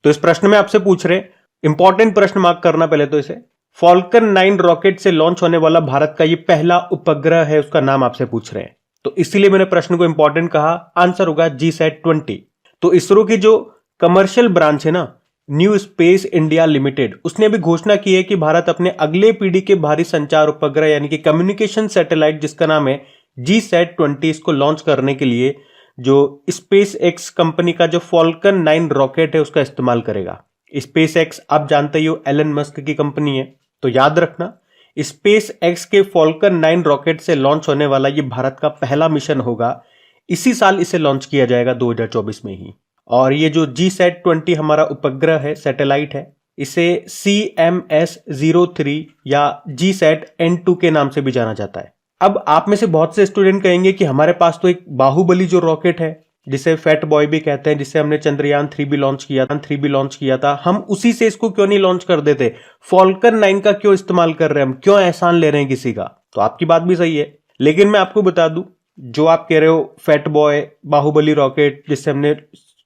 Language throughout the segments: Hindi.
तो इस प्रश्न में आपसे पूछ रहे, इंपॉर्टेंट प्रश्न मार्क करना पहले तो इसे, फॉल्कन 9 रॉकेट से लॉन्च होने वाला भारत का ये पहला उपग्रह है, उसका नाम आपसे पूछ रहे हैं। तो इसीलिए मैंने प्रश्न को इंपॉर्टेंट कहा। आंसर होगा GSAT-20। तो इसरो की जो कमर्शियल ब्रांच है ना, न्यू स्पेस इंडिया लिमिटेड, उसने भी घोषणा की है कि भारत अपने अगले पीढ़ी के भारी संचार उपग्रह यानी कि कम्युनिकेशन सैटेलाइट जिसका नाम है GSAT-20, इसको लॉन्च करने के लिए जो स्पेस एक्स कंपनी का जो फॉल्कन 9 रॉकेट है उसका इस्तेमाल करेगा। स्पेस एक्स आप जानते ही हो एलन मस्क की कंपनी है, तो याद रखना स्पेस एक्स के फॉल्कन 9 रॉकेट से लॉन्च होने वाला ये भारत का पहला मिशन होगा। इसी साल इसे लॉन्च किया जाएगा 2024 में ही। और ये जो GSAT-20 हमारा उपग्रह है, सैटेलाइट है, इसे CMS-03 या GSAT-N2 के नाम से भी जाना जाता है। अब आप में से बहुत से स्टूडेंट कहेंगे कि हमारे पास तो एक बाहुबली जो रॉकेट है, जिसे फैट बॉय भी कहते हैं, जिसे हमने चंद्रयान 3 भी लॉन्च किया था, हम उसी से इसको क्यों नहीं लॉन्च कर देते? फॉल्कन 9 का क्यों इस्तेमाल कर रहे हैं? हम क्यों एहसान ले रहे हैं किसी का? तो आपकी बात भी सही है, लेकिन मैं आपको बता दूं, जो आप कह रहे हो फैट बॉय बाहुबली रॉकेट जिससे हमने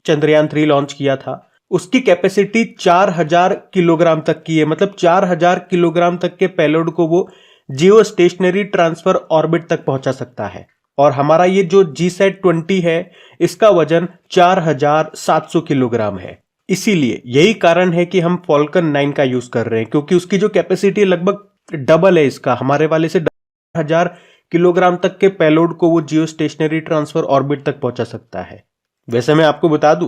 चंद्रयान 3 लॉन्च किया था, उसकी कैपेसिटी 4000 किलोग्राम तक की है। मतलब 4000 किलोग्राम तक के पेलोड को वो जियो स्टेशनरी ट्रांसफर ऑर्बिट तक पहुंचा सकता है। और हमारा ये जो GSAT-20 है, इसका वजन 4700 किलोग्राम है। इसीलिए यही कारण है कि हम फॉल्कन 9 का यूज कर रहे हैं, क्योंकि उसकी जो कैपेसिटी लगभग डबल है इसका, हमारे वाले से 1000 किलोग्राम तक के पेलोड को वो जियो स्टेशनरी ट्रांसफर ऑर्बिट तक पहुंचा सकता है। वैसे मैं आपको बता दूं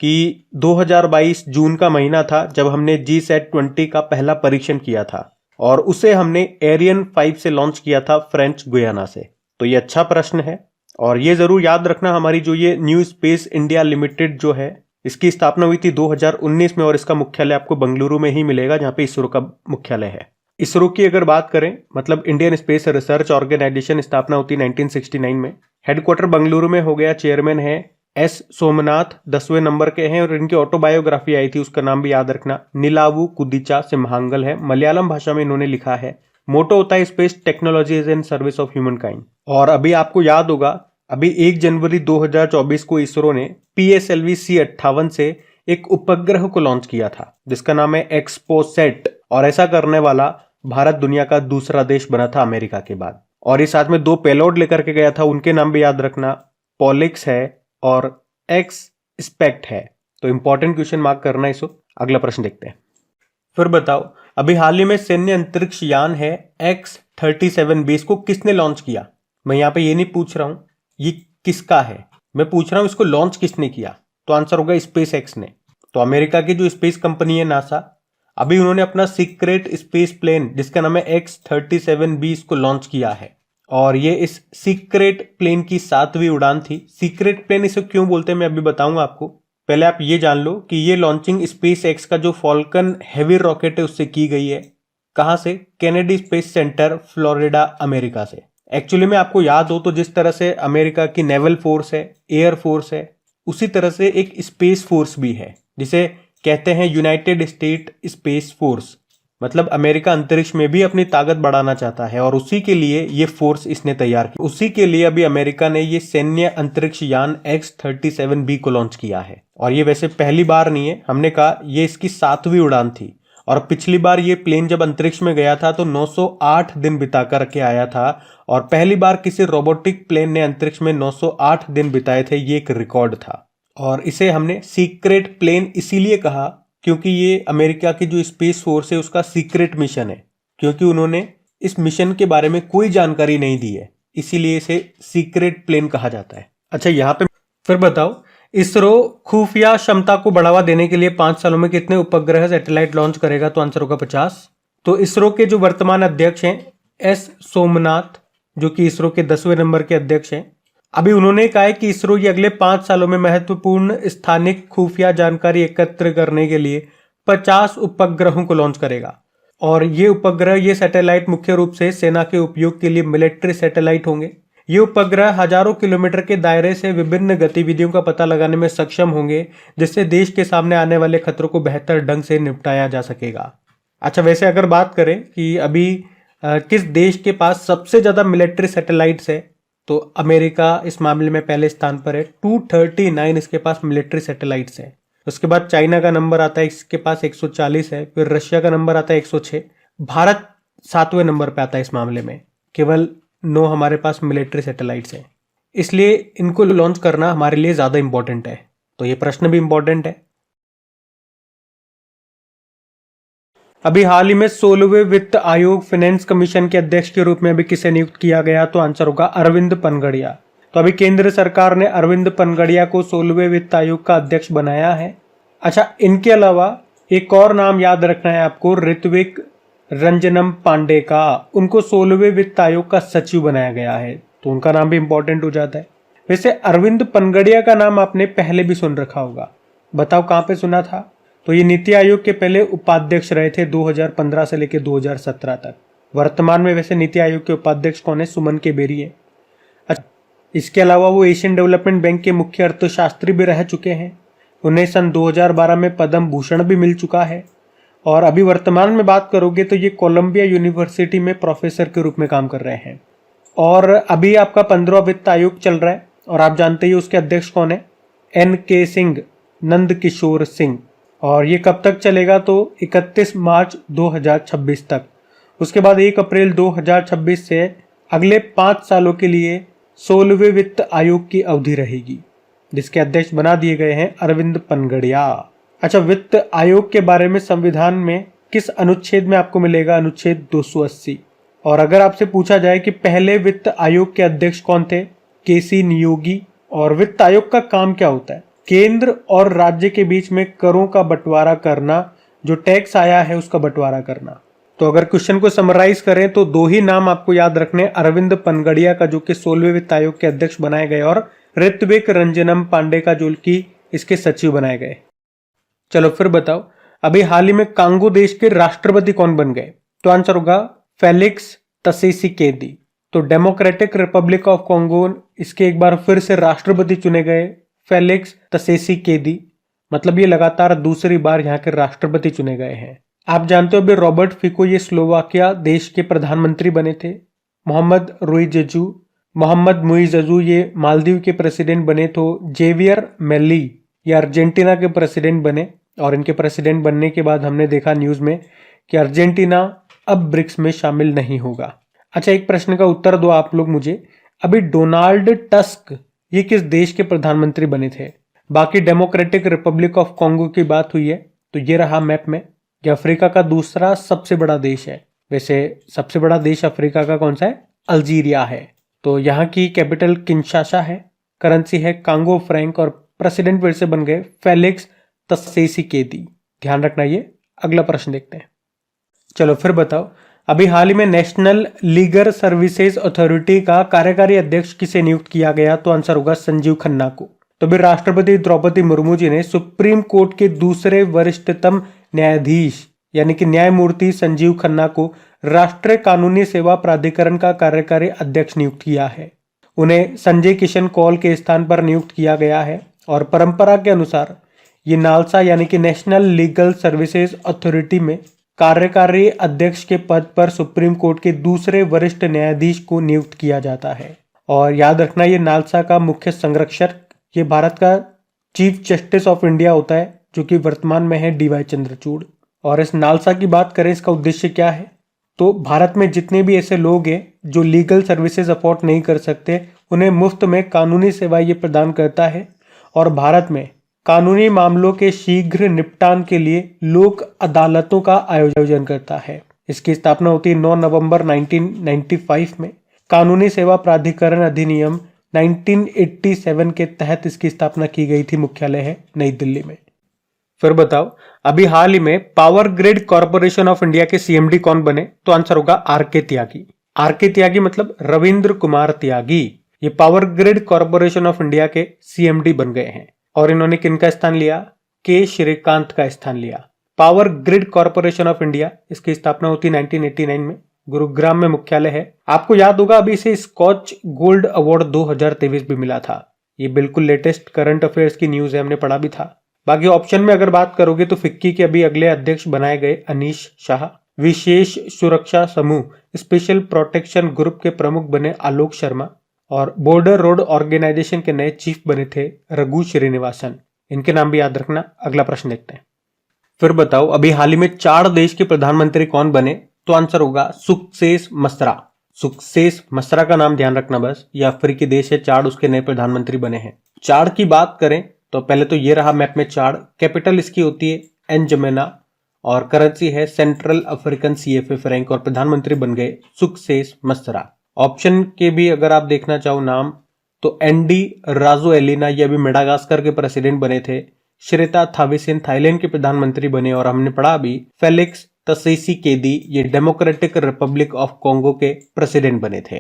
कि 2022 जून का महीना था जब हमने GSAT-20 का पहला परीक्षण किया था, और उसे हमने एरियन 5 से लॉन्च किया था फ्रेंच गुयाना से। तो ये अच्छा प्रश्न है, और ये जरूर याद रखना, हमारी जो ये न्यू स्पेस इंडिया लिमिटेड जो है, इसकी स्थापना हुई थी 2019 में, और इसका मुख्यालय आपको बंगलुरु में ही मिलेगा, जहां पे इसरो का मुख्यालय है। इसरो की अगर बात करें, मतलब इंडियन स्पेस रिसर्च ऑर्गेनाइजेशन, स्थापना होती 1969 में। हेडक्वार्टर बंगलुरु में हो गया। चेयरमैन है S सोमनाथ, 10वें नंबर के हैं, और इनकी ऑटोबायोग्राफी आई थी, उसका नाम भी याद रखना, निलावु कुदिचा सिम्हांगल है। मलयालम भाषा में इन्होंने लिखा है। मोटो होता है space technology is in service of human kind. और अभी आपको याद होगा, अभी 1 जनवरी 2024 को इसरो ने PSLV C58 से एक उपग्रह को लॉन्च किया था, जिसका नाम है एक्सपोसेट। और ऐसा करने वाला भारत दुनिया का दूसरा देश बना था अमेरिका के बाद। और इस साथ में 2 पेलोड लेकर के गया था, उनके नाम भी याद रखना, पॉलिक्स है और एक्स स्पेक्ट है। तो इंपॉर्टेंट क्वेश्चन मार्क करना इसको। अगला प्रश्न देखते हैं। फिर बताओ, अभी हाल ही में सैन्य अंतरिक्ष यान है X-37B, इसको किसने लॉन्च किया? मैं यहां पे ये नहीं पूछ रहा हूं ये किसका है, मैं पूछ रहा हूं इसको लॉन्च किसने किया। तो आंसर होगा स्पेस एक्स ने। तो अमेरिका की जो स्पेस कंपनी है नासा, अभी उन्होंने अपना सीक्रेट स्पेस प्लेन जिसका नाम है X-37B इसको लॉन्च किया है। और ये इस सीक्रेट प्लेन की 7वीं उड़ान थी। सीक्रेट प्लेन इसे क्यों बोलते हैं मैं अभी बताऊंगा आपको। पहले आप ये जान लो कि ये लॉन्चिंग स्पेस एक्स का जो फॉल्कन हेवी रॉकेट है उससे की गई है। कहां से? Kennedy space centre, Florida, America से। एक्चुअली में आपको याद हो तो जिस तरह से अमेरिका की नेवल फोर्स है, एयर फोर्स है, उसी तरह से एक स्पेस फोर्स भी है, जिसे कहते हैं यूनाइटेड स्टेट स्पेस फोर्स। मतलब अमेरिका अंतरिक्ष में भी अपनी ताकत बढ़ाना चाहता है, और उसी के लिए ये फोर्स इसने तैयार की। उसी के लिए अभी अमेरिका ने ये सैन्य अंतरिक्ष यान X-37B को लॉन्च किया है। और ये वैसे पहली बार नहीं है, हमने कहा ये इसकी 7वीं उड़ान थी। और पिछली बार ये प्लेन जब अंतरिक्ष में गया था तो 908 दिन बिता करके आया था, और पहली बार किसी रोबोटिक प्लेन ने अंतरिक्ष में 908 दिन बिताए थे, ये एक रिकॉर्ड था। और इसे हमने सीक्रेट प्लेन इसीलिए कहा क्योंकि ये अमेरिका की जो स्पेस फोर्स है उसका सीक्रेट मिशन है, क्योंकि उन्होंने इस मिशन के बारे में कोई जानकारी नहीं दी है, इसीलिए इसे सीक्रेट प्लेन कहा जाता है। अच्छा, यहाँ पे फिर बताओ, इसरो खुफिया क्षमता को बढ़ावा देने के लिए 5 सालों में कितने उपग्रह सैटेलाइट लॉन्च करेगा? तो आंसर होगा 50। तो इसरो के जो वर्तमान अध्यक्ष हैं S सोमनाथ, जो कि इसरो के 10वें नंबर के अध्यक्ष हैं, अभी उन्होंने कहा है कि इसरो ये अगले 5 सालों में महत्वपूर्ण स्थानिक खुफिया जानकारी एकत्र करने के लिए 50 उपग्रहों को लॉन्च करेगा। और ये उपग्रह, ये सैटेलाइट मुख्य रूप से सेना के उपयोग के लिए मिलिट्री सैटेलाइट होंगे। ये उपग्रह हजारों किलोमीटर के दायरे से विभिन्न गतिविधियों का पता लगाने में सक्षम होंगे, जिससे देश के सामने आने वाले खतरों को बेहतर ढंग से निपटाया जा सकेगा। अच्छा, वैसे अगर बात करें कि अभी किस देश के पास सबसे ज्यादा मिलिट्री सैटेलाइट्स है, तो अमेरिका इस मामले में पहले स्थान पर है। 239 इसके पास मिलिट्री सैटेलाइट्स है। उसके बाद चाइना का नंबर आता है, इसके पास 140 है। फिर रशिया का नंबर आता है 106। भारत 7वें नंबर पे आता है इस मामले में। केवल 9 हमारे पास मिलिट्री सैटेलाइट्स हैं, इसलिए इनको लॉन्च करना हमारे लिए ज्यादा इंपॉर्टेंट है। तो ये प्रश्न भी इंपॉर्टेंट है। अभी हाल ही में 16वें वित्त आयोग फाइनेंस कमीशन के अध्यक्ष के रूप में अभी किसे नियुक्त किया गया? तो आंसर होगा अरविंद पनगड़िया। तो अभी केंद्र सरकार ने अरविंद पनगड़िया को 16वें वित्त आयोग का अध्यक्ष बनाया है। अच्छा, इनके अलावा एक और नाम याद रखना है आपको, ऋत्विक रंजनम पांडे का। उनको 16वें वित्त आयोग का सचिव बनाया गया है, तो उनका नाम भी इंपॉर्टेंट हो जाता है। वैसे अरविंद पनगड़िया का नाम आपने पहले भी सुन रखा होगा, बताओ कहां पे सुना था? तो ये नीति आयोग के पहले उपाध्यक्ष रहे थे 2015 से लेकर 2017 तक। वर्तमान में वैसे नीति आयोग के उपाध्यक्ष कौन है? सुमन के बेरी है। अच्छा, इसके अलावा वो एशियन डेवलपमेंट बैंक के मुख्य अर्थशास्त्री भी रह चुके हैं। उन्हें सन 2012 में पद्म भूषण भी मिल चुका है। और अभी वर्तमान में बात करोगे तो ये कोलंबिया यूनिवर्सिटी में प्रोफेसर के रूप में काम कर रहे हैं। और अभी आपका 15वां वित्त आयोग चल रहा है और आप जानते ही उसके अध्यक्ष कौन है? NK सिंह, नंद किशोर सिंह। और ये कब तक चलेगा? तो 31 मार्च 2026 तक। उसके बाद 1 अप्रैल 2026 से अगले 5 सालों के लिए 16वें वित्त आयोग की अवधि रहेगी, जिसके अध्यक्ष बना दिए गए हैं अरविंद पनगड़िया। अच्छा, वित्त आयोग के बारे में संविधान में किस अनुच्छेद में आपको मिलेगा? अनुच्छेद 280। और अगर आपसे पूछा जाए कि पहले वित्त आयोग के अध्यक्ष कौन थे? KC नियोगी। और वित्त आयोग का काम क्या होता है? केंद्र और राज्य के बीच में करों का बंटवारा करना, जो टैक्स आया है उसका बंटवारा करना। तो अगर क्वेश्चन को समराइज करें तो 2 ही नाम आपको याद रखने, अरविंद पनगड़िया का जो कि 16वें वित्त आयोग के अध्यक्ष बनाए गए, और ऋत्विक रंजनम पांडे का जो कि इसके सचिव बनाए गए। चलो फिर बताओ, अभी हाल ही में कांगो देश के राष्ट्रपति कौन बन गए? तो आंसर होगा फेलिक्स त्शेसिकेदी। तो डेमोक्रेटिक रिपब्लिक ऑफ कांगो, इसके एक बार फिर से राष्ट्रपति चुने गए फेलिक्स त्शेसिकेदी। मतलब ये लगातार दूसरी बार यहाँ के राष्ट्रपति चुने गए हैं। आप जानते हो अभी रॉबर्ट फिको ये स्लोवाकिया देश के प्रधानमंत्री बने थे। मोहम्मद मुइज़जू ये मालदीव के प्रेसिडेंट बने। तो जेवियर मेली ये अर्जेंटीना के प्रेसिडेंट बने। और इनके प्रेसिडेंट बनने के बाद हमने देखा न्यूज में कि अर्जेंटीना अब ब्रिक्स में शामिल नहीं होगा। अच्छा, एक प्रश्न का उत्तर दो आप लोग मुझे, अभी डोनाल्ड टस्क ये किस देश के प्रधानमंत्री बने थे? बाकी डेमोक्रेटिक रिपब्लिक ऑफ कांगो की बात हुई है, तो ये रहा मैप में कि अफ्रीका का दूसरा सबसे बड़ा देश है। वैसे सबसे बड़ा देश अफ्रीका का कौन सा है? अल्जीरिया है। तो यहाँ की कैपिटल किंशासा है, करेंसी है कांगो फ्रैंक, और प्रेसिडेंट फिर से बन गए फेलिक्स त्शेसिकेदी। ध्यान रखना ये। अगला प्रश्न देखते हैं। चलो फिर बताओ, अभी हाल ही में नेशनल लीगल सर्विसेज अथॉरिटी का कार्यकारी अध्यक्ष किसे नियुक्त किया गया? तो आंसर होगा संजीव खन्ना को। तो भी राष्ट्रपति द्रौपदी मुर्मू जी ने सुप्रीम कोर्ट के दूसरे वरिष्ठतम न्यायाधीश यानी कि न्यायमूर्ति संजीव खन्ना को राष्ट्रीय कानूनी सेवा प्राधिकरण का कार्यकारी अध्यक्ष नियुक्त किया है। उन्हें संजय किशन कौल के स्थान पर नियुक्त किया गया है। और परंपरा के अनुसार ये नालसा यानी कि नेशनल लीगल सर्विसेज अथॉरिटी में कार्यकारी अध्यक्ष के पद पर सुप्रीम कोर्ट के दूसरे वरिष्ठ न्यायाधीश को नियुक्त किया जाता है। और याद रखना, ये नालसा का मुख्य संरक्षक ये भारत का चीफ जस्टिस ऑफ इंडिया होता है, जो कि वर्तमान में है DY चंद्रचूड़। और इस नालसा की बात करें, इसका उद्देश्य क्या है? तो भारत में जितने भी ऐसे लोग हैं जो लीगल सर्विसेज अफोर्ड नहीं कर सकते, उन्हें मुफ्त में कानूनी सेवा ये प्रदान करता है। और भारत में कानूनी मामलों के शीघ्र निपटान के लिए लोक अदालतों का आयोजन करता है। इसकी स्थापना होती है 9 नवंबर 1995 में। कानूनी सेवा प्राधिकरण अधिनियम 1987 के तहत इसकी स्थापना की गई थी। मुख्यालय है नई दिल्ली में। फिर बताओ, अभी हाल ही में power grid corporation of India के CMD कौन बने? तो आंसर होगा RK त्यागी। RK त्यागी मतलब रविंद्र कुमार त्यागी। ये power grid corporation of India के CMD बन गए हैं। और इन्होंने किनका स्थान लिया? K श्रीकांत का स्थान लिया। Power grid corporation of India, इसकी स्थापना होती 1989 में। गुरुग्राम में मुख्यालय है। आपको याद होगा अभी इसे स्कॉच गोल्ड अवार्ड 2023 भी मिला था। ये बिल्कुल लेटेस्ट करंट अफेयर्स की न्यूज है, हमने पढ़ा भी था। बाकी ऑप्शन में अगर बात करोगे तो फिक्की के अभी अगले अध्यक्ष बनाए गए अनीश शाह। विशेष सुरक्षा समूह स्पेशल प्रोटेक्शन ग्रुप के प्रमुख बने आलोक शर्मा। और बॉर्डर रोड ऑर्गेनाइजेशन के नए चीफ बने थे रघु श्रीनिवासन। इनके नाम भी याद रखना। अगला प्रश्न देखते हैं। फिर बताओ अभी हाल ही में चार देश के प्रधानमंत्री कौन बने? तो आंसर होगा सुक्सेस मसरा। सुक्सेस मसरा का नाम ध्यान रखना बस। ये अफ्रीकी देश है, चार उसके नए प्रधानमंत्री बने हैं। चार की बात करें तो पहले तो ये रहा मैप में चार। कैपिटल इसकी होती है एनजमेना और करेंसी है सेंट्रल अफ्रीकन सीएफए फ्रैंक और प्रधानमंत्री बन गए सुक्सेस मसरा। ऑप्शन के भी अगर आप देखना चाहो नाम तो एनडी राजोएलिना, ये अभी मेडागास्कर के प्रेसिडेंट बने थे। श्रेता थाविसिन थाईलैंड के प्रधानमंत्री बने और हमने पढ़ा अभी फेलिक्स तसेसिकेदी, ये डेमोक्रेटिक रिपब्लिक ऑफ कॉन्गो के प्रेसिडेंट बने थे।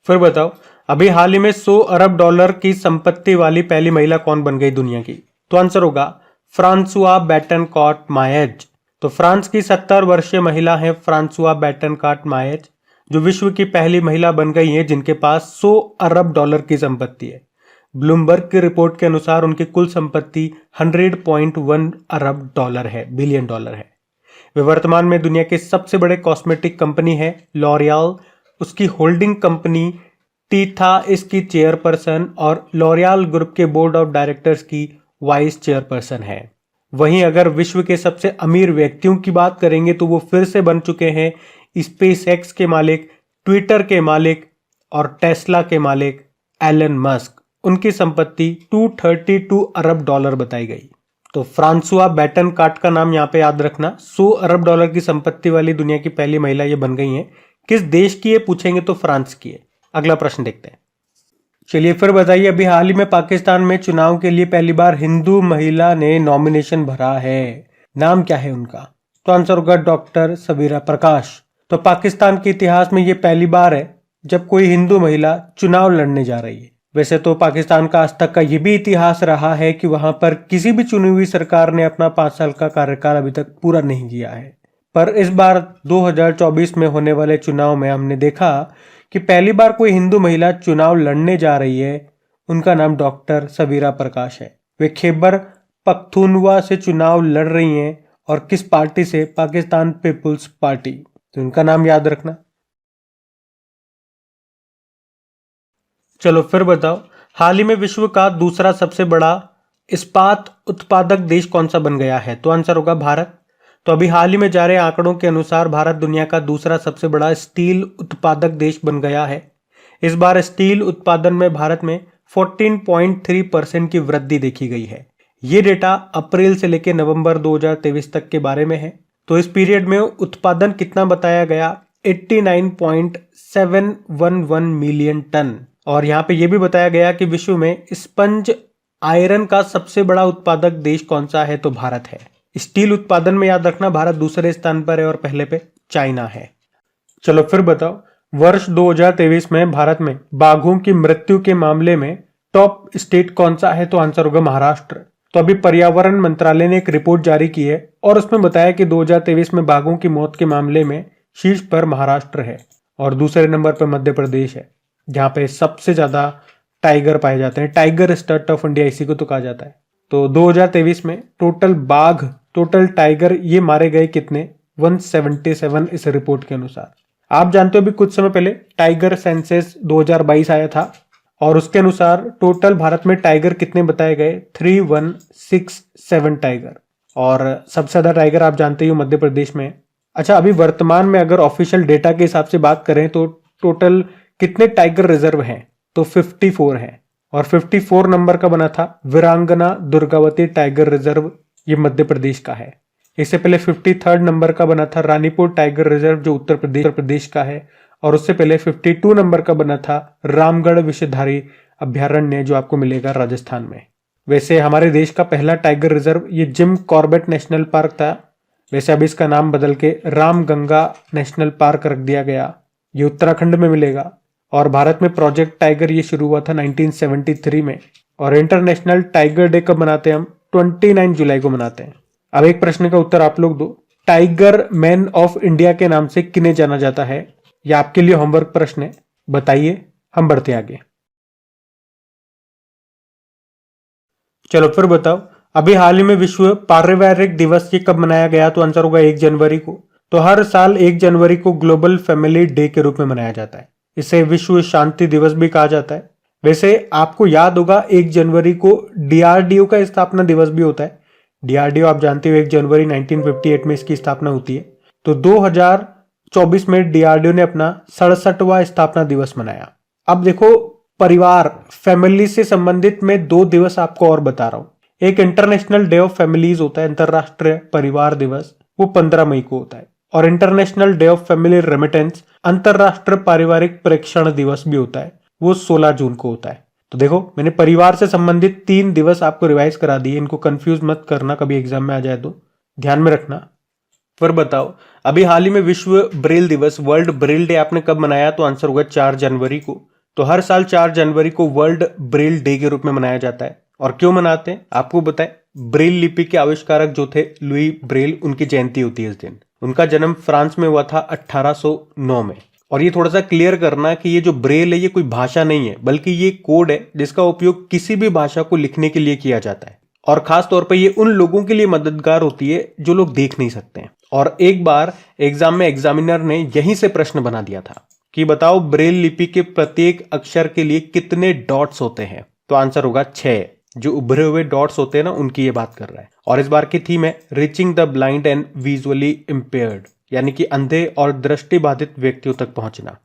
फिर बताओ अभी हाल ही में 100 अरब डॉलर की संपत्ति वाली पहली महिला कौन बन गई दुनिया की? तो आंसर होगा फ्रांसुआ बेटनकॉट मायेज। तो फ्रांस की 70 वर्षीय महिला है फ्रांसुआ बेटनकॉट मायेज, जो विश्व की पहली महिला बन गई है जिनके पास 100 अरब डॉलर की संपत्ति है। ब्लूमबर्ग की रिपोर्ट के अनुसार उनकी कुल संपत्ति 100.1 अरब डॉलर है, बिलियन डॉलर है। वे वर्तमान में दुनिया के सबसे बड़े कॉस्मेटिक कंपनी है लॉरियल, उसकी होल्डिंग कंपनी टीथा इसकी चेयरपर्सन और लॉरियल ग्रुप के बोर्ड ऑफ डायरेक्टर्स की वाइस चेयरपर्सन है। वहीं अगर विश्व के सबसे अमीर व्यक्तियों की बात करेंगे तो वो फिर से बन चुके हैं स्पेस एक्स के मालिक, ट्विटर के मालिक और टेस्ला के मालिक एलन मस्क। उनकी संपत्ति 232 अरब डॉलर बताई गई। तो फ्रांसुआ बेटनकॉट का नाम यहाँ पे याद रखना। 100 अरब डॉलर की संपत्ति वाली दुनिया की पहली महिला ये बन गई हैं। किस देश की है पूछेंगे तो फ्रांस की है। अगला प्रश्न देखते हैं। चलिए फिर बताइए अभी हाल ही में पाकिस्तान में चुनाव के लिए पहली बार हिंदू महिला ने नॉमिनेशन भरा है, नाम क्या है उनका? तो आंसर होगा डॉक्टर सबीरा प्रकाश। तो पाकिस्तान के इतिहास में ये पहली बार है जब कोई हिंदू महिला चुनाव लड़ने जा रही है। वैसे तो पाकिस्तान का आज तक का ये भी इतिहास रहा है कि वहां पर किसी भी चुनी हुई सरकार ने अपना 5 साल का कार्यकाल अभी तक पूरा नहीं किया है। पर इस बार 2024 में होने वाले चुनाव में हमने देखा कि पहली बार कोई हिंदू महिला चुनाव लड़ने जा रही है। उनका नाम डॉक्टर सबीरा प्रकाश है। वे खैबर पख्तूनवा से चुनाव लड़ रही हैं और किस पार्टी से? Pakistan people's party. तो उनका नाम याद रखना। चलो फिर बताओ हाल ही में विश्व का दूसरा सबसे बड़ा इस्पात उत्पादक देश कौन सा बन गया है? तो आंसर होगा भारत। तो अभी हाल ही में जारी आंकड़ों के अनुसार भारत दुनिया का दूसरा सबसे बड़ा स्टील उत्पादक देश बन गया है। इस बार स्टील उत्पादन में भारत में 14.3% की वृद्धि देखी गई है। ये डेटा अप्रैल से लेकर नवंबर 2023 तक के बारे में है। तो इस पीरियड में उत्पादन कितना बताया गया? 89.711 मिलियन टन। और यहाँ पे ये भी बताया गया कि विश्व में स्पंज आयरन का सबसे बड़ा उत्पादक देश कौन सा है? तो भारत है। स्टील उत्पादन में याद रखना भारत दूसरे स्थान पर है और पहले पे चाइना है। चलो फिर बताओ वर्ष 2023 में भारत में बाघों की मृत्यु के मामले में टॉप स्टेट कौन सा है? तो आंसर होगा महाराष्ट्र। तो अभी पर्यावरण मंत्रालय ने एक रिपोर्ट जारी की है और उसमें बताया कि 2023 में बाघों की मौत के मामले में शीर्ष पर महाराष्ट्र है और दूसरे नंबर पर मध्य प्रदेश है, जहां पे सबसे ज्यादा टाइगर पाए जाते हैं। टाइगर स्टेट ऑफ इंडिया इसी को तो कहा जाता है। तो 2023 में टोटल बाघ, टोटल टाइगर ये मारे गए कितने? 177 इस रिपोर्ट के अनुसार। आप जानते हो अभी कुछ समय पहले टाइगर सेंसस 2022 आया था और उसके अनुसार टोटल भारत में टाइगर कितने बताए गए? 3167 टाइगर। और सबसे ज्यादा टाइगर आप जानते हो मध्य प्रदेश में। अच्छा अभी वर्तमान में अगर ऑफिशियल डेटा के हिसाब से बात करें तो टोटल कितने टाइगर रिजर्व हैं? तो 54 हैं। और 54 नंबर का बना था वीरांगना दुर्गावती टाइगर रिजर्व, ये मध्य प्रदेश का है। इससे पहले 53rd नंबर का बना था रानीपुर टाइगर रिजर्व जो उत्तर प्रदेश का है। और उससे पहले 52 नंबर का बना था रामगढ़ विषधारी अभ्यारण्य जो आपको मिलेगा राजस्थान में। वैसे हमारे देश का पहला टाइगर रिजर्व ये जिम कॉर्बेट नेशनल पार्क था। वैसे अब इसका नाम बदल के रामगंगा नेशनल पार्क रख दिया गया। ये उत्तराखंड में मिलेगा। और भारत में प्रोजेक्ट टाइगर ये शुरू हुआ था 1973 में। और इंटरनेशनल टाइगर डे कब मनाते हैं हम? 29 जुलाई को मनाते हैं। अब एक प्रश्न का उत्तर आप लोग दो। टाइगर मैन ऑफ इंडिया के नाम से किन्हें जाना जाता है? यह आपके लिए होमवर्क प्रश्न है, बताइए। हम बढ़ते आगे। चलो फिर बताओ अभी हाल ही में विश्व पारिवारिक दिवस ये कब मनाया गया? तो आंसर होगा 1 जनवरी को। तो हर साल 1 जनवरी को ग्लोबल फैमिली डे के रूप में मनाया जाता है। इसे विश्व शांति दिवस भी कहा जाता है। वैसे आपको याद होगा 1 जनवरी को डीआरडीओ का स्थापना दिवस भी होता है। डीआरडीओ आप जानते हो 1 जनवरी 1958 में इसकी स्थापना होती है। तो 2024 में डीआरडीओ ने अपना 67वां स्थापना दिवस मनाया। अब देखो, परिवार फैमिली से संबंधित मैं 2 दिवस आपको और बता रहा हूं। एक इंटरनेशनल डे ऑफ फैमिलीज होता है, अंतरराष्ट्रीय परिवार दिवस, वो 15 मई को होता है। और international day of family remittance, अंतरराष्ट्रीय पारिवारिक प्रेक्षण दिवस भी होता है, वो 16 जून को होता है। तो देखो, मैंने परिवार से संबंधित 3 दिवस आपको रिवाइज करा दिए, इनको कंफ्यूज मत करना, कभी एग्जाम में आ जाए तो ध्यान में रखना। फिर बताओ, अभी हाल ही में विश्व ब्रेल दिवस, वर्ल्ड ब्रेल डे आपने कब मनाया? तो आंसर होगा 4 जनवरी को। तो हर साल 4 जनवरी को वर्ल्ड ब्रेल डे के रूप में मनाया जाता है। और क्यों मनाते हैं आपको बताएं, ब्रेल लिपि के आविष्कारक जो थे लुई ब्रेल, उनकी जयंती होती है इस दिन। उनका जन्म फ्रांस में हुआ था 1809 में। और ये थोड़ा सा क्लियर करना कि ये जो ब्रेल है ये कोई भाषा नहीं है, बल्कि ये कोड है जिसका उपयोग किसी भी भाषा को लिखने के लिए किया जाता है। और खास तौर पर ये उन लोगों के लिए मददगार होती है जो लोग देख नहीं सकते हैं। और एक बार एग्जाम में एग्जामिनर ने यहीं से प्रश्न बना दिया था कि बताओ ब्रेल लिपि के प्रत्येक अक्षर के लिए कितने डॉट्स होते हैं? तो आंसर होगा 6। जो उभरे हुए डॉट्स होते हैं ना, उनकी ये बात कर रहा है। और इस बार की थीम है reaching the blind and visually impaired, यानी कि अंधे और दृष्टिबाधित व्यक्तियों तक पहुंचना।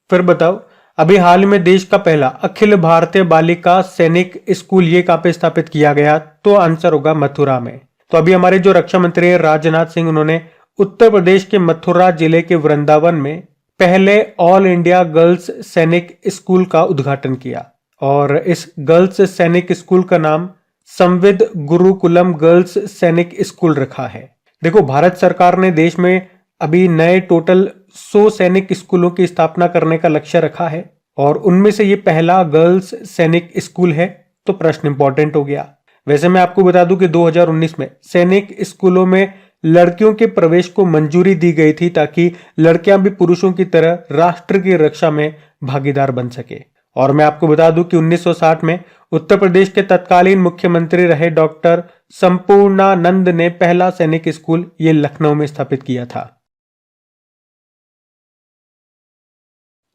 फिर बताओ, अभी हाल में देश का पहला अखिल भारतीय बालिका सैनिक स्कूल ये कहां पे स्थापित किया गया? तो आंसर होगा मथुरा में। तो अभी हमारे जो रक्षा मंत्री है राजनाथ सिंह, उन्होंने उत्तर प्रदेश के मथुरा जिले के वृंदावन में पहले ऑल इंडिया गर्ल्स सैनिक स्कूल का उद्घाटन किया। और इस गर्ल्स सैनिक स्कूल का नाम संविद गुरुकुलम गर्ल्स सैनिक स्कूल रखा है। देखो, भारत सरकार ने देश में अभी नए टोटल 100 सैनिक स्कूलों की स्थापना करने का लक्ष्य रखा है, और उनमें से ये पहला गर्ल्स सैनिक स्कूल है। तो प्रश्न इंपॉर्टेंट हो गया। वैसे मैं आपको बता दूं कि 2019 में सैनिक स्कूलों में लड़कियों के प्रवेश को मंजूरी दी गई थी, ताकि लड़कियां भी पुरुषों की तरह राष्ट्र की रक्षा में भागीदार बन सके। और मैं आपको बता दूं कि 1960 में उत्तर प्रदेश के तत्कालीन मुख्यमंत्री रहे डॉक्टर संपूर्णानंद ने पहला सैनिक स्कूल ये लखनऊ में स्थापित किया था।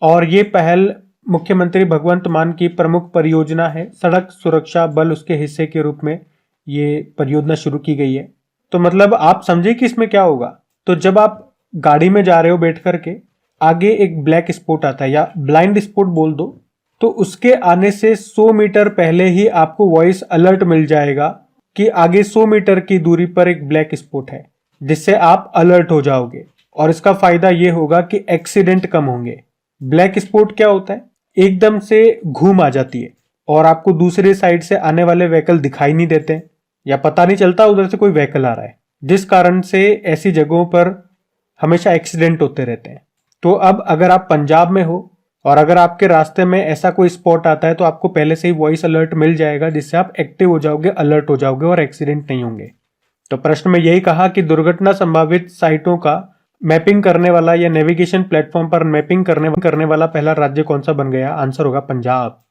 और ये पहल मुख्यमंत्री भगवंत मान की प्रमुख परियोजना है। सड़क सुरक्षा बल उसके हिस्से के रूप में ये परियोजना शुरू की गई है। तो मतलब आप समझे कि इसमें क्या होगा। तो जब आप गाड़ी में जा रहे हो बैठ करके, आगे एक ब्लैक स्पॉट आता है, या ब्लाइंड स्पॉट बोल दो, तो उसके आने से 100 मीटर पहले ही आपको वॉइस अलर्ट मिल जाएगा कि आगे 100 मीटर की दूरी पर एक ब्लैक स्पॉट है, जिससे आप अलर्ट हो जाओगे। और इसका फायदा ये होगा कि एक्सीडेंट कम होंगे। ब्लैक स्पॉट क्या होता है? एकदम से घूम आ जाती है और आपको दूसरे साइड से आने वाले व्हीकल दिखाई नहीं देते, या पता नहीं चलता उधर से कोई व्हीकल आ रहा है, जिस कारण से ऐसी जगहों पर हमेशा एक्सीडेंट होते रहते हैं। तो अब अगर आप पंजाब में हो और अगर आपके रास्ते में ऐसा कोई स्पॉट आता है, तो आपको पहले से ही वॉइस अलर्ट मिल जाएगा, जिससे आप एक्टिव हो जाओगे, अलर्ट हो जाओगे और एक्सीडेंट नहीं होंगे। तो प्रश्न में यही कहा कि दुर्घटना संभावित साइटों का मैपिंग करने वाला या नेविगेशन प्लेटफॉर्म पर मैपिंग करने वाला पहला राज्य कौन सा बन गया? आंसर होगा पंजाब।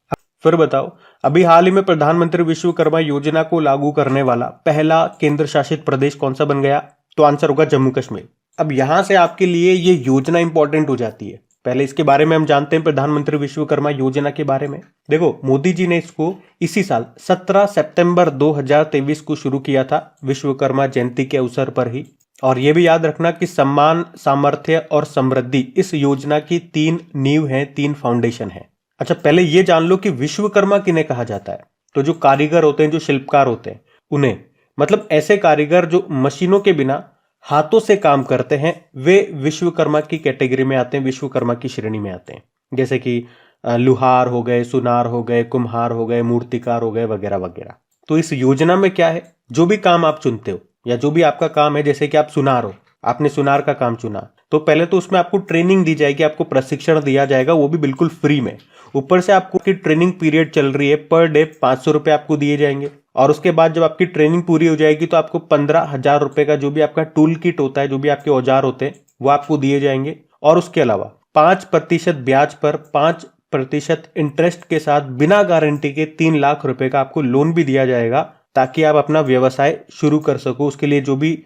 फिर बताओ, अभी हाल ही में प्रधानमंत्री विश्वकर्मा योजना को लागू करने वाला पहला केंद्र शासित प्रदेश कौन सा बन गया? तो आंसर होगा जम्मू कश्मीर। अब यहां से आपके लिए ये योजना इंपॉर्टेंट हो जाती है। पहले इसके बारे में हम जानते हैं, प्रधानमंत्री विश्वकर्मा योजना के बारे में। देखो, मोदी जी ने इसको इसी साल 17 सितंबर 2023 को शुरू किया था, विश्वकर्मा जयंती के अवसर पर ही। और यह भी याद रखना कि सम्मान, सामर्थ्य और समृद्धि इस योजना की 3 नींव हैं, 3 फाउंडेशन हैं। अच्छा, पहले ये जान लो कि विश्वकर्मा किन्हें कहा जाता है। तो जो कारीगर होते हैं, जो शिल्पकार होते हैं, उन्हें, मतलब ऐसे कारीगर जो मशीनों के बिना हाथों से काम करते हैं, वे विश्वकर्मा की कैटेगरी में आते हैं, विश्वकर्मा की श्रेणी में आते हैं। जैसे कि लुहार हो गए, सुनार हो गए, कुम्हार हो गए, मूर्तिकार हो गए, वगैरह वगैरह। तो इस योजना में क्या है, जो भी काम आप चुनते हो या जो भी आपका काम है, जैसे कि आप सुनार हो, आपने सुनार का काम चुना, तो पहले तो उसमें आपको ट्रेनिंग दी जाएगी, आपको प्रशिक्षण दिया जाएगा, वो भी बिल्कुल फ्री में। ऊपर से आपको की ट्रेनिंग पीरियड चल रही है, पर डे 500 रुपए आपको दिए जाएंगे। और उसके बाद जब आपकी ट्रेनिंग पूरी हो जाएगी तो आपको 15,000 रुपए का जो भी आपका टूल किट होता है, जो भी आपके औजार होते हैं, वो आपको दिए जाएंगे। और उसके अलावा 5% ब्याज पर 5% इंटरेस्ट के साथ बिना गारंटी के 3 लाख रुपए का आपको लोन भी दिया जाएगा, ताकि आप अपना व्यवसाय शुरू कर सको। उसके लिए जो भी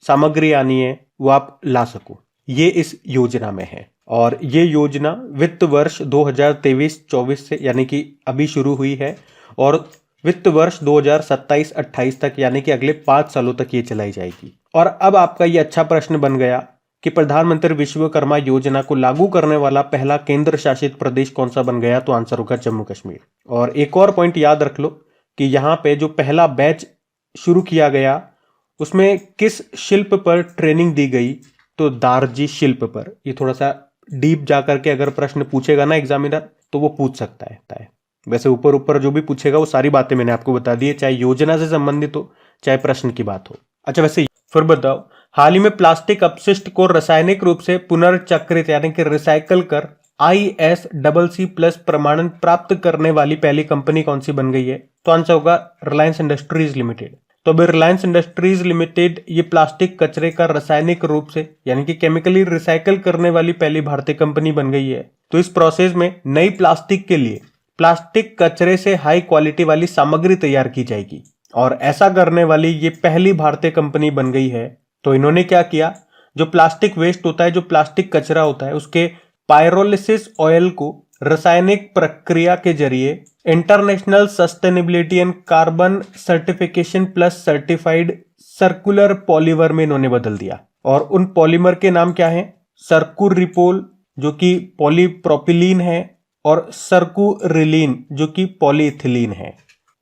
सामग्री आनी है वो आप ला सको। ये इस योजना में है। और ये योजना वित्त वर्ष 2023-24 से यानी कि अभी शुरू हुई है और वित्त वर्ष 2027-28 तक यानी कि अगले 5 सालों तक ये चलाई जाएगी। और अब आपका ये अच्छा प्रश्न बन गया कि प्रधानमंत्री विश्वकर्मा योजना को लागू करने वाला पहला केंद्र शासित प्रदेश कौन सा बन गया, तो आंसर होगा जम्मू कश्मीर। और एक और पॉइंट याद रख लो कि यहाँ पे जो पहला बैच शुरू किया गया उसमें किस शिल्प पर ट्रेनिंग दी गई, तो दारजी शिल्प पर। ये थोड़ा सा डीप जाकर के अगर प्रश्न पूछेगा ना एग्जामिनर तो वो पूछ सकता है। वैसे ऊपर ऊपर जो भी पूछेगा वो सारी बातें मैंने आपको बता दी है, चाहे योजना से संबंधित हो चाहे प्रश्न की बात हो। अच्छा वैसे फिर बताओ, हाल ही में प्लास्टिक अपशिष्ट को रासायनिक रूप से पुनर्चक्रित यानी कि रिसाइकल कर ISCC+ प्रमाणन प्राप्त करने वाली पहली कंपनी कौन सी बन गई है, तो आंसर होगा रिलायंस इंडस्ट्रीज लिमिटेड। तो अभी रिलायंस इंडस्ट्रीज लिमिटेड ये प्लास्टिक कचरे का रासायनिक रूप से यानी कि केमिकली रिसाइकल करने वाली पहली भारतीय कंपनी बन गई है। तो इस प्रोसेस में नई प्लास्टिक के लिए प्लास्टिक कचरे से हाई क्वालिटी वाली सामग्री तैयार की जाएगी और ऐसा करने वाली ये पहली भारतीय कंपनी बन गई है। तो इन्होंने क्या किया, जो प्लास्टिक वेस्ट होता है, जो प्लास्टिक कचरा होता है, उसके पायरोलिसिस ऑयल को रासायनिक प्रक्रिया के जरिए international sustainability and carbon certification plus certified circular polymer में इन्होंने बदल दिया। और उन पॉलीमर के नाम क्या हैं, सर्कुरिपोल जो कि पॉलीप्रोपिलीन है और सर्कुरिलीन जो कि पॉलीइथिलीन है।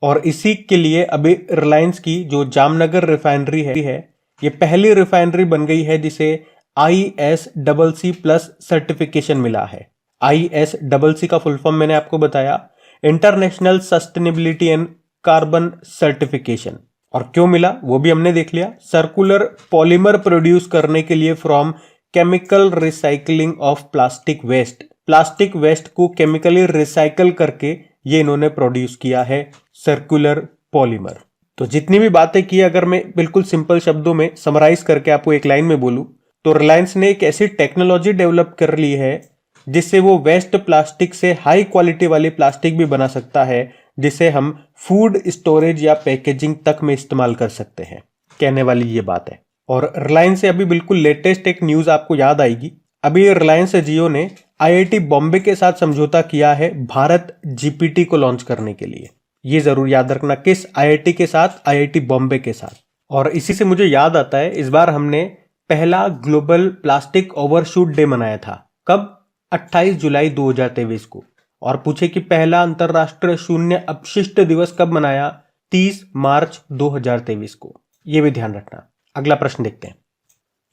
और इसी के लिए अभी रिलायंस की जो जामनगर रिफाइनरी है ये पहली रिफाइनरी बन गई है जिसे ISCC+ सर्टिफिकेशन मिला है। ISCC का फुल फॉर्म मैंने आपको बताया, international sustainability and carbon certification. और क्यों मिला वो भी हमने देख लिया, सर्कुलर पॉलीमर प्रोड्यूस करने के लिए from chemical recycling of plastic waste. Plastic waste को केमिकली रिसाइकल करके ये इन्होंने प्रोड्यूस किया है सर्कुलर पॉलीमर। तो जितनी भी बातें की अगर मैं बिल्कुल सिंपल शब्दों में समराइज करके आपको एक लाइन में बोलूं तो रिलायंस ने एक ऐसी टेक्नोलॉजी डेवलप कर ली है जिससे वो वेस्ट प्लास्टिक से हाई क्वालिटी वाली प्लास्टिक भी बना सकता है जिसे हम फूड स्टोरेज या पैकेजिंग तक में इस्तेमाल कर सकते हैं। कहने वाली ये बात है। और रिलायंस से अभी बिल्कुल लेटेस्ट एक न्यूज आपको याद आएगी, अभी रिलायंस जियो ने IIT बॉम्बे के साथ समझौता किया है भारत GPT को लॉन्च करने के लिए। ये जरूर याद रखना, किस IIT के साथ, IIT बॉम्बे के साथ। और इसी से मुझे याद आता है इस बार हमने पहला ग्लोबल प्लास्टिक ओवरशूट डे मनाया था। कब? 28 जुलाई 2023 को। और पूछे कि पहला अंतरराष्ट्रीय शून्य अपशिष्ट दिवस कब मनाया? 30 मार्च 2023 को। यह भी ध्यान रखना। अगला प्रश्न देखते हैं।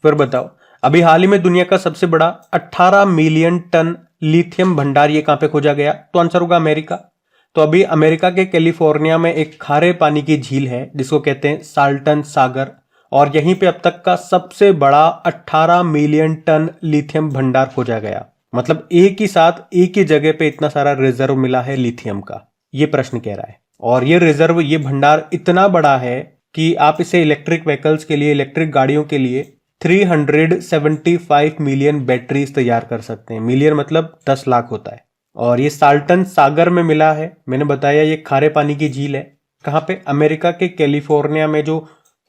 फिर बताओ, अभी हाल ही में दुनिया का सबसे बड़ा 18 मिलियन टन लिथियम भंडार ये कहां पे खोजा गया? तो आंसर होगा अमेरिका। तो अभी अमेरिका के कैलिफोर्निया में एक खारे पानी की झील है जिसको कहते हैं साल्टन सागर, और यहीं पे अब तक का सबसे बड़ा 18 मिलियन टन लिथियम भंडार खोजा गया। मतलब एक ही साथ एक ही जगह पे इतना सारा रिजर्व मिला है लिथियम का, ये प्रश्न कह रहा है। और ये रिजर्व, ये भंडार इतना बड़ा है कि आप इसे इलेक्ट्रिक व्हीकल्स के लिए, इलेक्ट्रिक गाड़ियों के लिए 375 मिलियन बैटरीज तैयार कर सकते हैं। मिलियन मतलब 10 लाख होता है। और ये साल्टन सागर में मिला है। मैंने बताया ये खारे पानी की झील है। कहां पे? अमेरिका के कैलिफोर्निया में जो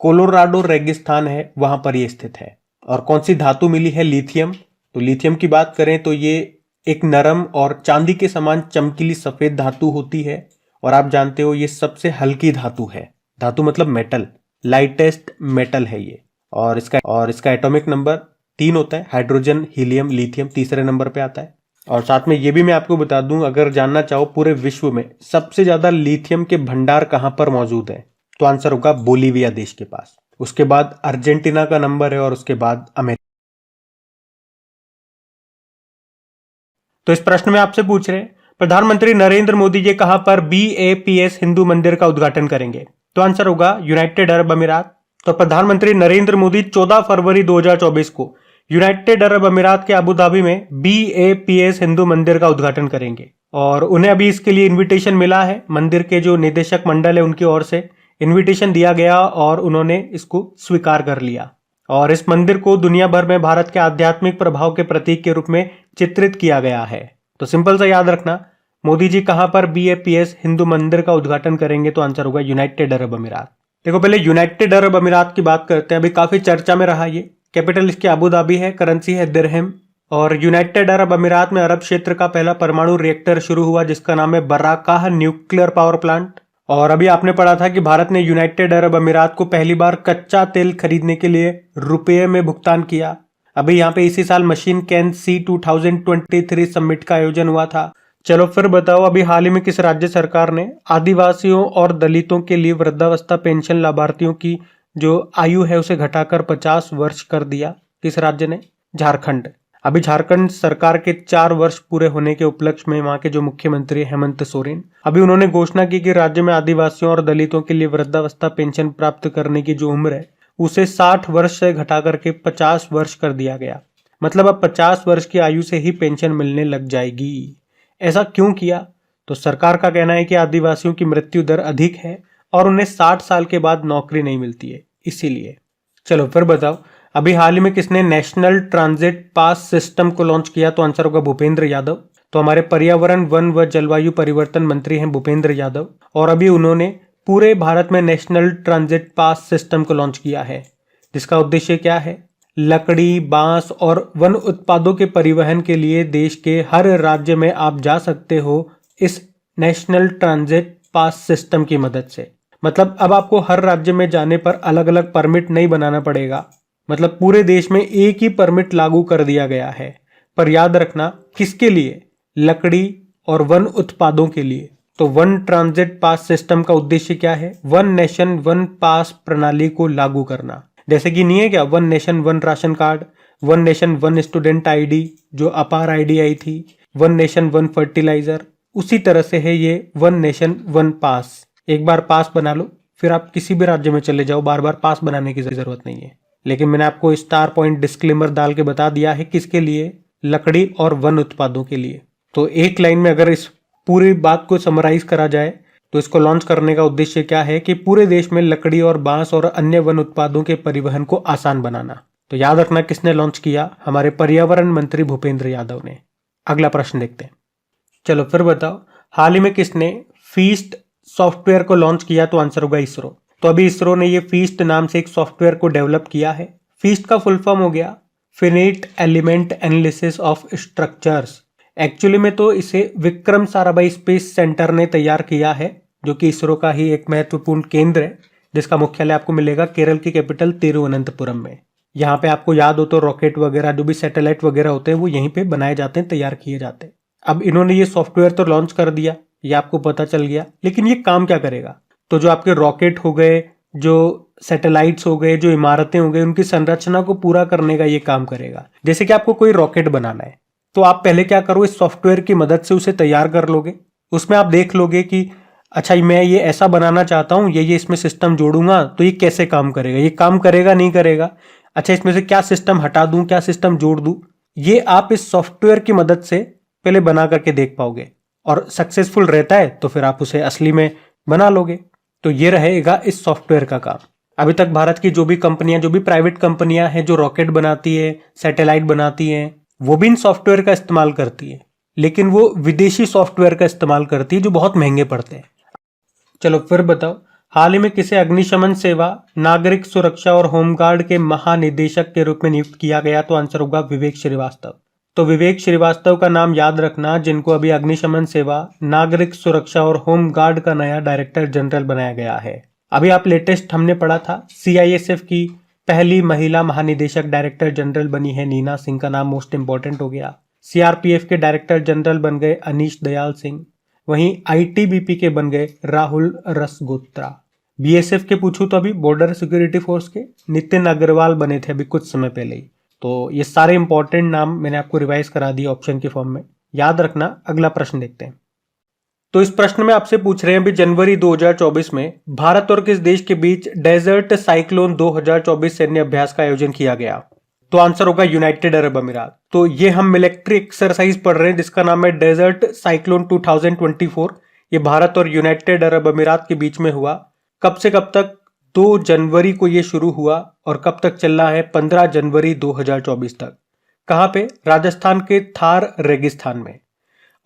कोलोराडो रेगिस्तान है वहां पर ये स्थित है। और कौन सी धातु मिली है? लिथियम। तो लिथियम की बात करें तो ये एक नरम और चांदी के समान चमकीली सफेद धातु होती है। और आप जानते हो ये सबसे हल्की धातु है। धातु मतलब मेटल, लाइटेस्ट मेटल है ये। और इसका एटॉमिक नंबर 3 होता है। हाइड्रोजन, हीलियम, लिथियम तीसरे नंबर पे आता है। और साथ में ये भी मैं आपको बता दूं, अगर जानना चाहो पूरे विश्व में सबसे ज्यादा लिथियम के भंडार कहां पर मौजूद है, तो आंसर होगा बोलीविया देश के पास। उसके बाद अर्जेंटीना का नंबर है और उसके बाद अमेरिका। तो इस प्रश्न में आपसे पूछ रहे हैं, प्रधानमंत्री नरेंद्र मोदी ये कहां पर BAPS हिंदू मंदिर का उद्घाटन करेंगे? तो आंसर होगा यूनाइटेड अरब अमीरात। तो प्रधानमंत्री नरेंद्र मोदी 14 फरवरी 2024 को यूनाइटेड अरब अमीरात के अबू धाबी में BAPS हिंदू मंदिर का उद्घाटन करेंगे। और उन्हें अभी इसके लिए इन्विटेशन मिला है, मंदिर के जो निदेशक मंडल है उनकी ओर से इन्विटेशन दिया गया और उन्होंने इसको स्वीकार कर लिया। और इस मंदिर को दुनिया भर में भारत के आध्यात्मिक प्रभाव के प्रतीक के रूप में चित्रित किया गया है। तो सिंपल सा याद रखना, मोदी जी कहां पर BAPS हिंदू मंदिर का उद्घाटन करेंगे? तो आंसर होगा यूनाइटेड अरब अमीरात। देखो पहले यूनाइटेड अरब अमीरात की बात करते हैं। अभी काफी चर्चा में रहा ये। कैपिटल इसकी अबू धाबी है, करेंसी है दिरहम, और यूनाइटेड अरब अमीरात में अरब क्षेत्र का पहला परमाणु रिएक्टर शुरू हुआ जिसका नाम है बराकाह न्यूक्लियर पावर प्लांट। और अभी आपने पढ़ा था कि भारत ने यूनाइटेड अरब अमीरात को पहली बार कच्चा तेल खरीदने के लिए रुपये में भुगतान किया। अभी यहाँ पे इसी साल मशीन कैन सी 2023 समिट का आयोजन हुआ था। चलो फिर बताओ, अभी हाल ही में किस राज्य सरकार ने आदिवासियों और दलितों के लिए वृद्धावस्था पेंशन लाभार्थियों की जो आयु है उसे घटाकर 50 वर्ष कर दिया? किस राज्य ने? झारखंड। अभी झारखंड सरकार के 4 वर्ष पूरे होने के उपलक्ष्य में वहां के जो मुख्यमंत्री हेमंत सोरेन, अभी उन्होंने घोषणा की कि राज्य में आदिवासियों और दलितों के लिए वृद्धावस्था पेंशन प्राप्त करने की जो उम्र है उसे 60 वर्ष से घटा करके 50 वर्ष कर दिया गया। मतलब अब 50 वर्ष की आयु से ही पेंशन मिलने लग जाएगी। ऐसा क्यों किया? तो सरकार का कहना है कि आदिवासियों की मृत्यु दर अधिक है और उन्हें 60 साल के बाद नौकरी नहीं मिलती है, इसीलिए। चलो फिर बताओ, अभी हाल ही में किसने नेशनल ट्रांजिट पास सिस्टम को लॉन्च किया? तो आंसर होगा भूपेंद्र यादव। तो हमारे पर्यावरण, वन व जलवायु परिवर्तन मंत्री हैं भूपेंद्र यादव, और अभी उन्होंने पूरे भारत में नेशनल ट्रांजिट पास सिस्टम को लॉन्च किया है, जिसका उद्देश्य क्या है? लकड़ी, बांस और वन उत्पादों के परिवहन के लिए देश के हर राज्य में आप जा सकते हो इस नेशनल ट्रांजिट पास सिस्टम की मदद से। मतलब अब आपको हर राज्य में जाने पर अलग अलग परमिट नहीं बनाना पड़ेगा। मतलब पूरे देश में एक ही परमिट लागू कर दिया गया है। पर याद रखना, किसके लिए? लकड़ी और वन उत्पादों के लिए। तो वन ट्रांजिट पास सिस्टम का उद्देश्य क्या है? वन नेशन वन पास प्रणाली को लागू करना। जैसे कि नहीं है क्या, one nation one ration card, one nation one student ID जो अपार आईडी आई थी, वन नेशन वन फर्टिलाइजर, उसी तरह से है ये वन नेशन वन पास। एक बार पास बना लो, फिर आप किसी भी राज्य में चले जाओ, बार बार पास बनाने की जरूरत नहीं है। लेकिन मैंने आपको स्टार पॉइंट डिस्क्लेमर डाल के बता दिया है किसके लिए? लकड़ी और वन उत्पादों के लिए। तो एक लाइन में अगर इस पूरी बात को समराइज करा जाए तो इसको लॉन्च करने का उद्देश्य क्या है कि पूरे देश में लकड़ी और बांस और अन्य वन उत्पादों के परिवहन को आसान बनाना। तो याद रखना, किसने लॉन्च किया? हमारे पर्यावरण मंत्री भूपेंद्र यादव ने। अगला प्रश्न देखते हैं। चलो फिर बताओ, हाल ही में किसने फीस्ट सॉफ्टवेयर को लॉन्च किया? तो आंसर होगा इसरो। तो अभी इसरो ने ये फीस्ट नाम से एक सॉफ्टवेयर को डेवलप किया है। फीस्ट का फुल फॉर्म हो गया finite element analysis of structures. Actually में तो इसे विक्रम साराभाई स्पेस सेंटर ने तैयार किया है, जो कि इसरो का ही एक महत्वपूर्ण केंद्र है, जिसका मुख्यालय आपको मिलेगा केरल की कैपिटल तिरुवनंतपुरम में। यहाँ पे आपको याद हो तो रॉकेट वगैरह जो भी सैटेलाइट वगैरह होते हैं वो यहीं पे बनाए जाते हैं, तैयार किए जाते हैं। अब इन्होंने ये सॉफ्टवेयर तो लॉन्च कर दिया, ये आपको पता चल गया, लेकिन ये काम क्या करेगा? तो जो आपके रॉकेट हो गए, जो सैटेलाइट्स हो गए, जो इमारतें हो गई, उनकी संरचना को पूरा करने का ये काम करेगा। जैसे कि आपको कोई रॉकेट बनाना है तो आप पहले क्या करो, इस सॉफ्टवेयर की मदद से उसे तैयार कर लोगे। उसमें आप देख लोगे कि अच्छा मैं ये ऐसा बनाना चाहता हूँ, ये इसमें सिस्टम जोड़ूंगा तो ये कैसे काम करेगा, ये काम करेगा नहीं करेगा, अच्छा इसमें से क्या सिस्टम हटा दूं, क्या सिस्टम जोड़ दूं, ये आप इस सॉफ्टवेयर की मदद से पहले बना करके देख पाओगे। और सक्सेसफुल रहता है तो फिर आप उसे असली में बना लोगे। तो ये रहेगा इस सॉफ्टवेयर का काम। अभी तक भारत की जो भी कंपनियां, जो भी प्राइवेट कंपनियां हैं जो रॉकेट बनाती है, सैटेलाइट बनाती हैं, वो भी इन सॉफ्टवेयर का इस्तेमाल करती है, लेकिन वो विदेशी सॉफ्टवेयर का इस्तेमाल करती है जो बहुत महंगे पड़ते हैं। चलो फिर बताओ, हाल ही में किसे अग्निशमन सेवा, नागरिक सुरक्षा और होमगार्ड के महानिदेशक के रूप में नियुक्त किया गया? तो आंसर होगा विवेक श्रीवास्तव। तो विवेक श्रीवास्तव का नाम याद रखना, जिनको अभी अग्निशमन सेवा, नागरिक सुरक्षा और होमगार्ड का नया डायरेक्टर जनरल बनाया गया है। अभी आप लेटेस्ट हमने पढ़ा था CISF की पहली महिला महानिदेशक डायरेक्टर जनरल बनी है नीना सिंह, का नाम मोस्ट इंपॉर्टेंट हो गया। CRPF के डायरेक्टर जनरल बन गए अनीश दयाल सिंह। वहीं ITBP के बन गए राहुल रसगोत्रा। BSF के पूछूं तो अभी बॉर्डर सिक्योरिटी फोर्स के नितिन अग्रवाल बने थे अभी कुछ समय पहले ही। तो ये सारे इंपॉर्टेंट नाम मैंने आपको रिवाइज करा दिए ऑप्शन के फॉर्म में, याद रखना। अगला प्रश्न देखते हैं। तो इस प्रश्न में आपसे पूछ रहे हैं अभी जनवरी 2024 में भारत और किस देश के बीच डेजर्ट साइक्लोन 2024 सैन्य अभ्यास का आयोजन किया गया? तो आंसर होगा यूनाइटेड अरब अमीरात। तो ये हम मिलिट्री एक्सरसाइज पढ़ रहे हैं जिसका नाम है डेजर्ट साइक्लोन 2024। ये भारत और यूनाइटेड अरब अमीरात के बीच में हुआ। कब से कब तक? 2 जनवरी को ये शुरू हुआ और कब तक चल रहा है? 15 जनवरी 2024 तक। कहां पे? राजस्थान के थार रेगिस्तान में।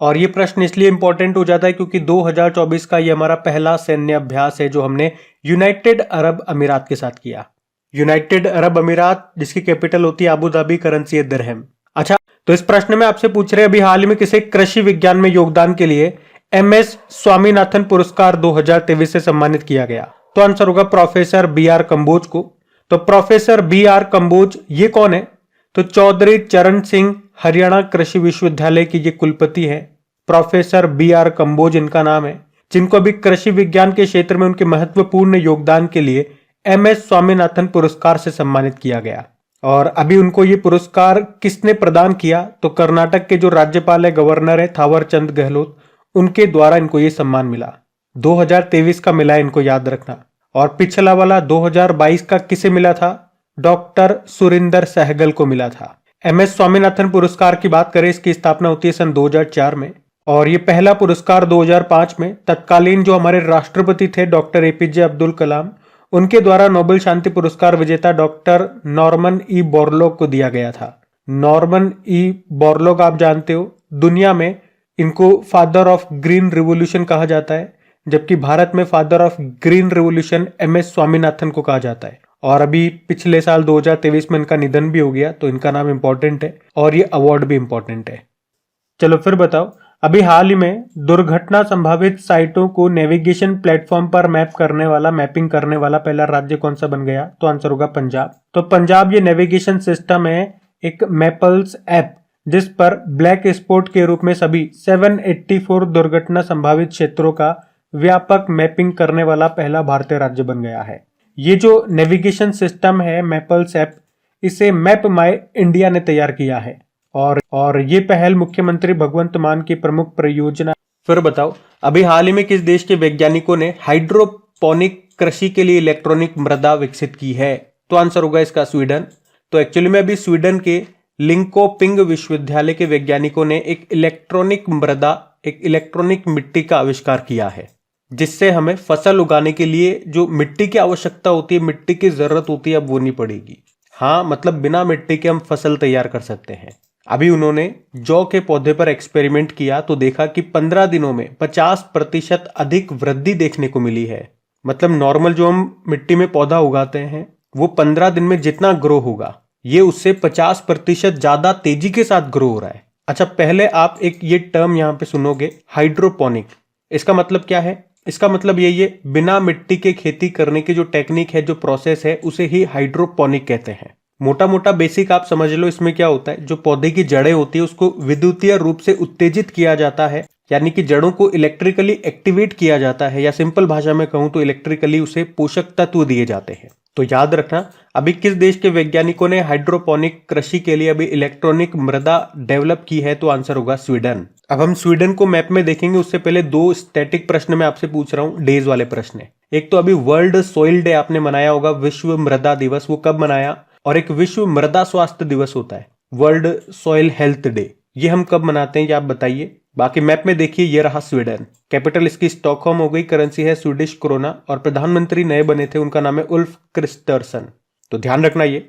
और ये प्रश्न इसलिए इंपॉर्टेंट हो जाता है क्योंकि 2024 का ये हमारा पहला सैन्य अभ्यास है जो हमने यूनाइटेड अरब अमीरात के साथ किया। यूनाइटेड अरब अमीरात जिसकी कैपिटल होती है अबू धाबी, करेंसी है दिरहम। अच्छा, तो इस प्रश्न में आपसे पूछ रहे हैं अभी हाल ही में किसे कृषि विज्ञान में योगदान के लिए MS स्वामीनाथन पुरस्कार 2023 से सम्मानित किया गया? तो आंसर होगा प्रोफेसर BR कंबोज को। तो प्रोफेसर BR कंबोज ये कौन है? तो चौधरी चरण सिंह हरियाणा कृषि विश्वविद्यालय की ये कुलपति है। प्रोफेसर BR कंबोज इनका नाम है, जिनको अभी कृषि विज्ञान के क्षेत्र में उनके महत्वपूर्ण योगदान के लिए MS स्वामीनाथन पुरस्कार से सम्मानित किया गया। और अभी उनको ये पुरस्कार किसने प्रदान किया? तो कर्नाटक के जो राज्यपाल है, गवर्नर है थावरचंद गहलोत, उनके द्वारा इनको ये सम्मान मिला। 2023 का मिला, इनको याद रखना। और पिछला वाला 2022 का किसे मिला था? डॉक्टर सुरिंदर सहगल को मिला था। MS स्वामीनाथन पुरस्कार की बात करें, इसकी स्थापना होती है सन 2004 में, और ये पहला पुरस्कार 2005 में तत्कालीन जो हमारे राष्ट्रपति थे डॉक्टर APJ अब्दुल कलाम, उनके द्वारा नोबेल शांति पुरस्कार विजेता डॉक्टर नॉर्मन E बोरलॉग को दिया गया था। नॉर्मन E बोरलॉग आप जानते हो, दुनिया में इनको फादर ऑफ ग्रीन रिवॉल्यूशन कहा जाता है, जबकि भारत में father of green revolution MS Swaminathan को कहा जाता है। और अभी पिछले साल 2023 में इनका निधन भी हो गया, तो इनका नाम इंपॉर्टेंट है और ये अवार्ड भी इंपॉर्टेंट है। चलो फिर बताओ, अभी हाल ही में दुर्घटना संभावित साइटों को नेविगेशन प्लेटफॉर्म पर मैपिंग करने वाला पहला राज्य कौन सा बन गया? तो आंसर होगा पंजाब। तो पंजाब ये नेविगेशन सिस्टम है, एक मैपल्स ऐप, जिस पर ब्लैक स्पॉट के रूप में सभी 784 दुर्घटना संभावित क्षेत्रों का व्यापक मैपिंग करने वाला पहला भारतीय राज्य बन गया है। ये जो नेविगेशन सिस्टम है मैपल्स ऐप, इसे मैप माई इंडिया ने तैयार किया है और ये पहल मुख्यमंत्री भगवंत मान की प्रमुख परियोजना। फिर बताओ, अभी हाल ही में किस देश के वैज्ञानिकों ने हाइड्रोपोनिक कृषि के लिए इलेक्ट्रॉनिक मृदा विकसित की है? तो आंसर होगा इसका स्वीडन। तो एक्चुअली में अभी स्वीडन के लिंकोपिंग विश्वविद्यालय के वैज्ञानिकों ने एक इलेक्ट्रॉनिक मिट्टी का आविष्कार किया है, जिससे हमें फसल उगाने के लिए जो मिट्टी की आवश्यकता होती है, मिट्टी की जरूरत होती है, अब वो नहीं पड़ेगी। हाँ, मतलब बिना मिट्टी के हम फसल तैयार कर सकते हैं। अभी उन्होंने जौ के पौधे पर एक्सपेरिमेंट किया तो देखा कि 15 दिनों में 50% अधिक वृद्धि देखने को मिली है। मतलब नॉर्मल जो हम मिट्टी में पौधा उगाते हैं, वो 15 दिन में जितना ग्रो होगा, ये उससे 50% ज्यादा तेजी के साथ ग्रो हो रहा है। अच्छा, पहले आप एक ये टर्म यहाँ पे सुनोगे, हाइड्रोपोनिक। इसका मतलब क्या है? इसका मतलब यही है, बिना मिट्टी के खेती करने की जो टेक्निक है, जो प्रोसेस है, उसे ही हाइड्रोपोनिक कहते हैं। मोटा मोटा बेसिक आप समझ लो, इसमें क्या होता है, जो पौधे की जड़ें होती है उसको विद्युतीय रूप से उत्तेजित किया जाता है, यानी कि जड़ों को इलेक्ट्रिकली एक्टिवेट किया जाता है, या सिंपल भाषा में कहूं तो इलेक्ट्रिकली उसे पोषक तत्व दिए जाते हैं। तो याद रखना, अभी किस देश के वैज्ञानिकों ने हाइड्रोपोनिक कृषि के लिए अभी इलेक्ट्रॉनिक मृदा डेवलप की है? तो आंसर होगा स्वीडन। अब हम स्वीडन को मैप में देखेंगे, उससे पहले 2 स्टैटिक प्रश्न मैं आपसे पूछ रहा हूं, डेज वाले प्रश्न। एक तो अभी वर्ल्ड सॉइल डे आपने मनाया होगा, विश्व मृदा दिवस, वो कब मनाया? और एक विश्व मृदा स्वास्थ्य दिवस होता है, वर्ल्ड सॉइल हेल्थ डे, ये हम कब मनाते हैं, ये आप बताइए। बाकी मैप में देखिए, ये रहा स्वीडन, कैपिटल इसकी स्टॉकहोम हो गई, करेंसी है स्वीडिश क्रोना, और प्रधानमंत्री नए बने थे, उनका नाम है उल्फ क्रिस्टर्सन। तो ध्यान रखना ये।